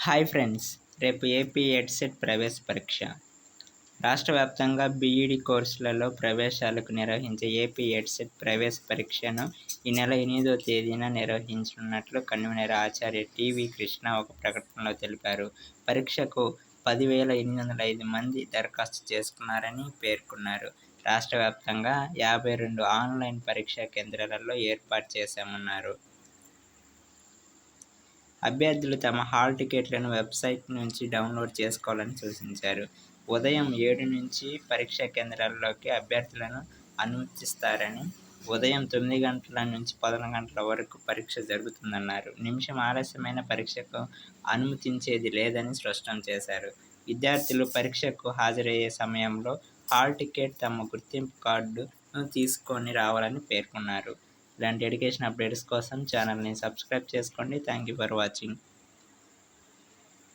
Hi friends, రేపు AP EdCET ప్రవేశ పరీక్ష. రాష్ట్ర వ్యాప్తంగా బీఈడీ కోర్సులలో ప్రవేశాలకు నిర్వహించే ఏపీ ఎడ్సెట్ ప్రవేశ పరీక్షను ఈ నెల 8వ తేదీన నిర్వహించనున్నట్లు కన్వీనర్ ఆచార్య టీవీ కృష్ణ ఒక ప్రకటనలో తెలిపారు. పరీక్షకు 10,805 మంది దరఖాస్తు చేసుకున్నారని పేర్కొన్నారు. రాష్ట్ర వ్యాప్తంగా 52 ఆన్లైన్ పరీక్షా కేంద్రాలలో ఏర్పాటు చేశామన్నారు. అభ్యర్థులు తమ హాల్ టికెట్లను వెబ్సైట్ నుంచి డౌన్లోడ్ చేసుకోవాలని సూచించారు. ఉదయం 7 నుంచి పరీక్షా కేంద్రాల్లోకి అభ్యర్థులను అనుమతిస్తారని, ఉదయం 9 గంటల నుంచి 11 గంటల వరకు పరీక్ష జరుగుతుందన్నారు. నిమిషం ఆలస్యమైన పరీక్షకు అనుమతించేది లేదని స్పష్టం చేశారు. విద్యార్థులు పరీక్షకు హాజరయ్యే సమయంలో హాల్ టికెట్, తమ గుర్తింపు కార్డును తీసుకొని రావాలని పేర్కొన్నారు. ఇలాంటి ఎడ్యుకేషన్ అప్డేట్స్ కోసం ఛానల్ని సబ్స్క్రైబ్ చేసుకోండి. Thank you for watching.